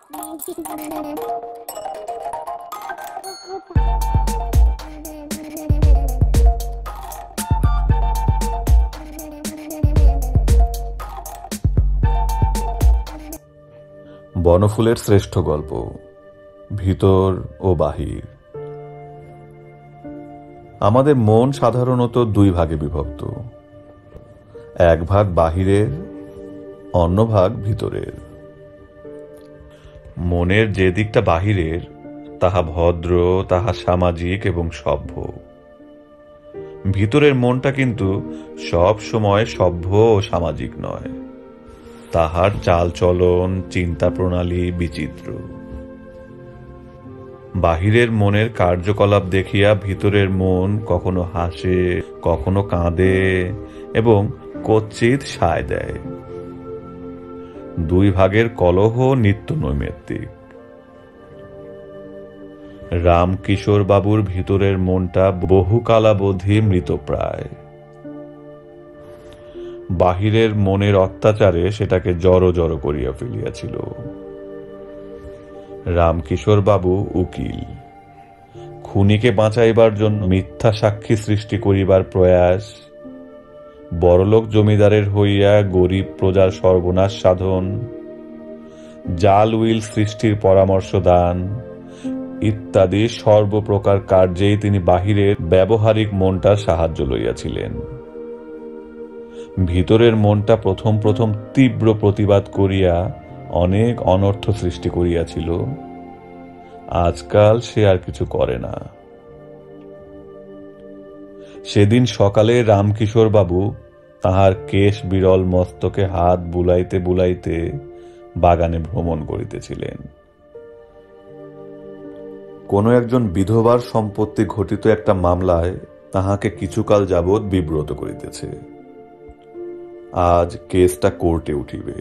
বনফুলের শ্রেষ্ঠ গল্প, ভিতর ও বাহির। আমাদের মন সাধারণত দুই ভাগে বিভক্ত, এক ভাগ বাহিরের, অন্য ভাগ ভিতরের। মনের যে দিকটা বাহিরের তাহা ভদ্র, তাহা সামাজিক এবং সভ্য। ভিতরের মনটা কিন্তু সব সময় সভ্য ও সামাজিক নয়, তাহার চালচলন, চিন্তা প্রণালী বিচিত্র। বাহিরের মনের কার্যকলাপ দেখিয়া ভিতরের মন কখনো হাসে, কখনো কাঁদে এবং কচ্চিৎ সায় দেয়। দুই ভাগের কলহ নিত্য নৈমিত্তিক। রামকিশোর বাবুর ভিতরের মনটা বহুকালাবধি মৃতপ্রায়। বাহিরের মনের অত্যাচারে সেটাকে জড়ো জড়ো করিয়া ফেলিয়াছিল। রামকিশোর বাবু উকিল, খুনিকে বাঁচাইবার জন্য মিথ্যা সাক্ষী সৃষ্টি করিবার প্রয়াস, বড়লোক জমিদারের হইয়া গরিব প্রজার সর্বনাশ সাধন, জাল উইল সৃষ্টির পরামর্শ দান ইত্যাদি সর্বপ্রকার কার্যেই তিনি বাহিরের ব্যবহারিক মনটার সাহায্য লইয়াছিলেন। ভিতরের মনটা প্রথম প্রথম তীব্র প্রতিবাদ করিয়া অনেক অনর্থ সৃষ্টি করিয়াছিল। আজকাল সে আর কিছু করে না। সেদিন সকালে রামকিশোর বাবু তাহার কেশ বিরল মস্তকে হাত বুলাইতে বুলাইতে বাগানে ভ্রমণ করিতেছিলেন। কোন একজন বিধবার সম্পত্তি ঘটিত একটা মামলায় তাহাকে কিছুকাল যাবৎ বিব্রত করিতেছে। আজ কেসটা কোর্টে উঠিবে,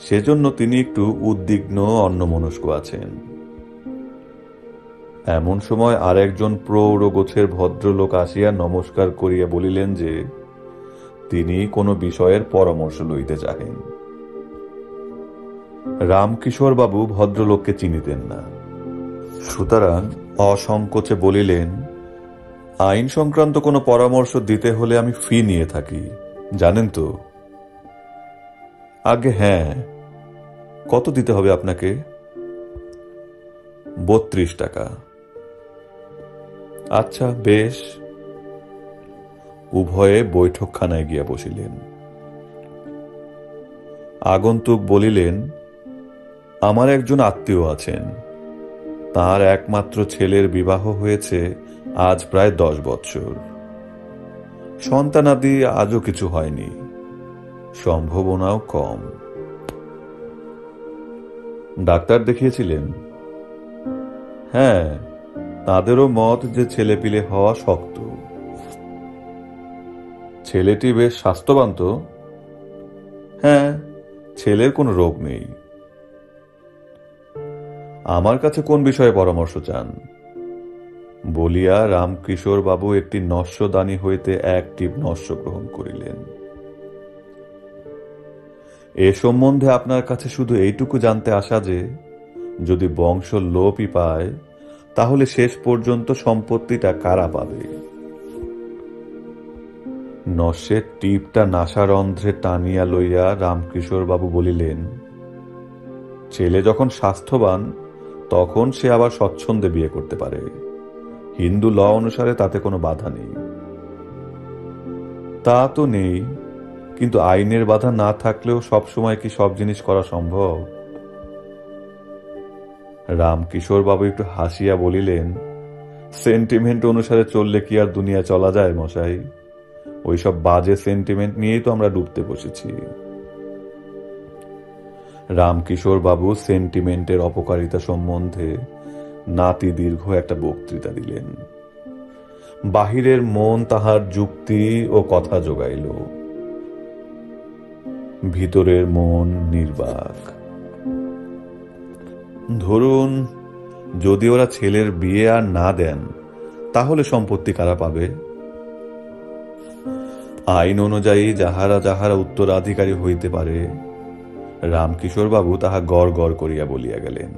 সেজন্য তিনি একটু উদ্বিগ্ন, অন্যমনস্ক আছেন। এমন সময় আর একজন প্রৌঢ় গোছের ভদ্রলোক আসিয়া নমস্কার করিয়া বলিলেন যে তিনি কোনো বিষয়ের পরামর্শ লইতে চাহেন। রামকিশোর বাবু ভদ্রলোককে চিনিতেন না, সুতরাং অসংকোচে বলিলেন, আইন সংক্রান্ত কোনো পরামর্শ দিতে হলে আমি ফি নিয়ে থাকি, জানেন তো? আগে হ্যাঁ। কত দিতে হবে আপনাকে? 32 টাকা। আচ্ছা, বেশ। উভয়ে বৈঠকখানায় গিয়া বসিলেন। আগন্তুক বলিলেন, আমার একজন আত্মীয় আছেন, তার একমাত্র ছেলের বিবাহ হয়েছে আজ প্রায় 10 বৎসর। সন্তানাদি আজও কিছু হয়নি, সম্ভাবনাও কম। ডাক্তার দেখিয়েছিলেন? হ্যাঁ, তাদেরও মত যে ছেলেপিলে হওয়া শক্ত। ছেলেটি বেশ স্বাস্থ্যবান তো? হ্যাঁ, ছেলের কোনো রোগ নেই। আমার কাছে কোন বিষয়ে পরামর্শ চান? বলিয়া রামকিশোর বাবু একটি নস্যদানি হইতে এক টিপ নস্য গ্রহণ করিলেন। এ সম্বন্ধে আপনার কাছে শুধু এইটুকু জানতে আসা যে যদি বংশ লোপই পায় তাহলে শেষ পর্যন্ত সম্পত্তিটা কারা পাবে? নস্যের টিপটা নাসারন্ধ্রে টানিয়া লইয়া রামকিশোর বাবু বলিলেন, ছেলে যখন স্বাস্থ্যবান তখন সে আবার স্বচ্ছন্দে বিয়ে করতে পারে। হিন্দু ল অনুসারে তাতে কোনো বাধা নেই। তা তো নেই, কিন্তু আইনের বাধা না থাকলেও সবসময় কি সব জিনিস করা সম্ভব? রামকিশোর বাবু একটু হাসিয়া বলিলেন, সেন্টিমেন্ট অনুসারে চললে কি আর দুনিয়া চলা যায় মশাই? ওইসব বাজে সেন্টিমেন্ট নিয়েই তো আমরা ডুবতে বসেছি। রামকিশোর বাবু সেন্টিমেন্টের অপকারিতা সম্বন্ধে নাতি দীর্ঘ একটা বক্তৃতা দিলেন। বাহিরের মন তাহার যুক্তি ও কথা যোগাইল, ভিতরের মন নির্বাক। ধরুন, যদি ওরা ছেলের বিয়ে আর না দেন তাহলে সম্পত্তি কারা পাবে? আইন অনুযায়ী যাহারা যাহারা উত্তরাধিকারী হইতে পারে রামকিশোর বাবু তাহা গড় গড় করিয়া বলিয়া গেলেন।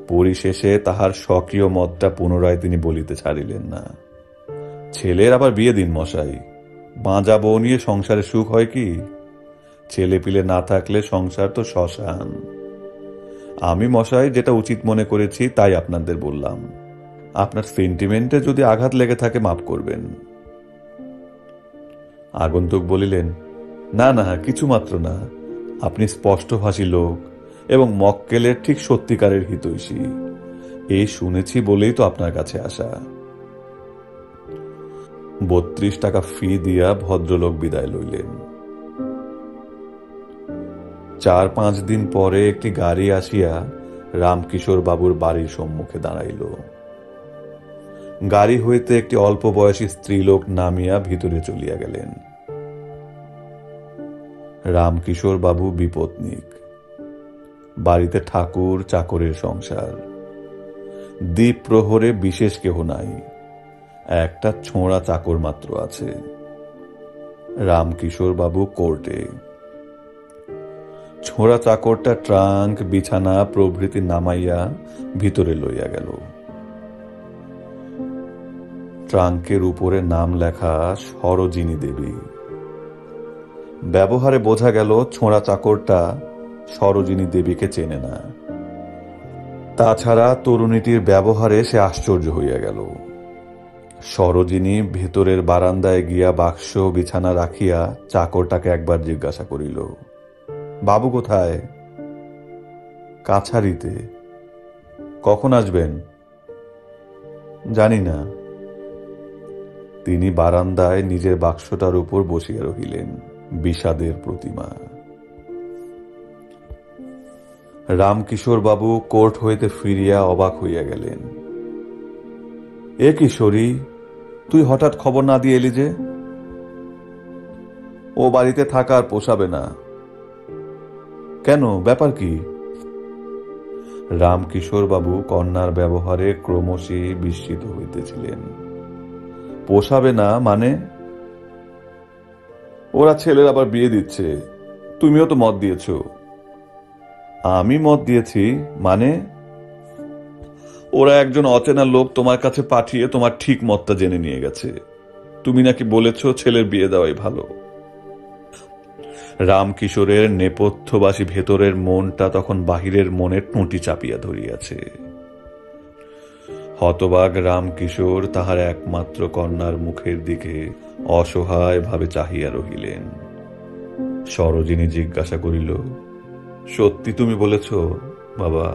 পরিশেষে তাহার স্বকীয় মতটা পুনরায় তিনি বলিতে ছাড়িলেন না। ছেলের আবার বিয়ে দিন মশাই, বাঁজা বউ নিয়ে সংসারে সুখ হয় কি? ছেলে পিলে না থাকলে সংসার তো শ্মশান। আমি মশাই যেটা উচিত মনে করেছি তাই আপনাদের বললাম। আপনার সেন্টিমেন্টে যদি আঘাত লেগে থাকে মাফ করবেন। আগন্তুক বলিলেন, না না, কিছু মাত্র না। আপনি স্পষ্টভাষী লোক এবং মক্কেলের ঠিক সত্যিকারের হিতৈষী, এই শুনেছি বলেই তো আপনার কাছে আসা। 32 টাকা ফি দিয়া ভদ্রলোক বিদায় লইলেন। 4-5 দিন পরে একটি গাড়ি আসিয়া রামকিশোর বাবুর বাড়ির সম্মুখে দাঁড়াইল। গাড়ি হইতে একটি অল্প বয়সী স্ত্রীলোক নামিয়া ভিতরে চলিয়া গেলেন। রামকিশোর বাবু বিপত্নিক, বাড়িতে ঠাকুর চাকরের সংসার। দ্বীপ প্রহরে বিশেষ কেহ নাই, একটা ছোঁড়া চাকর মাত্র আছে। রামকিশোর বাবু কোর্টে। ছোঁড়া চাকরটা ট্রাঙ্ক বিছানা প্রভৃতি নামাইয়া ভিতরে লইয়া গেল। ট্রাঙ্কের উপরে নাম লেখা সরোজিনী দেবী। ব্যবহারে বোঝা গেল ছোঁড়া চাকরটা সরোজিনী দেবীকে চেনে না। তাছাড়া তরুণীটির ব্যবহারে সে আশ্চর্য হইয়া গেল। সরোজিনী ভেতরের বারান্দায় গিয়া বাক্স বিছানা রাখিয়া চাকরটাকে একবার জিজ্ঞাসা করিল, বাবু কোথায়? কাছারিতে। কখন আসবেন? জানি না। তিনি বারান্দায় নিজের বাক্সটার উপর বসিয়া রহিলেন, বিষাদের প্রতিমা। রামকিশোর বাবু কোর্ট হইতে ফিরিয়া অবাক হইয়া গেলেন। এ কিশোরী, তুই হঠাৎ খবর না দিয়ে এলি যে? ও বাড়িতে থাকা আর পোষাবে না। কেন, ব্যাপার কি? রামকিশোর বাবু কন্যার ব্যবহারে ক্রমশই বিস্মিত হইতেছিলেন। পোষাবে না মানে? ওরা ছেলের আবার বিয়ে দিচ্ছে, তুমিও তো মত দিয়েছ। আমি মত দিয়েছি মানে? ওরা একজন অচেনা লোক তোমার কাছে পাঠিয়ে তোমার ঠিক মতটা জেনে নিয়ে গেছে। তুমি নাকি বলেছ ছেলের বিয়ে দেওয়াই ভালো। রামকিশোরের নেপথ্যবাসী ভেতরের মনটা তখন বাহিরের মনের টুঁটি চাপিয়া ধরিয়াছে। হতবাগ রামকিশোর তাহার একমাত্র কন্যার মুখের দিকে অসহায় ভাবে চাহিয়া রহিলেন। সরোজিনী জিজ্ঞাসা করিল, সত্যি তুমি বলেছ বাবা?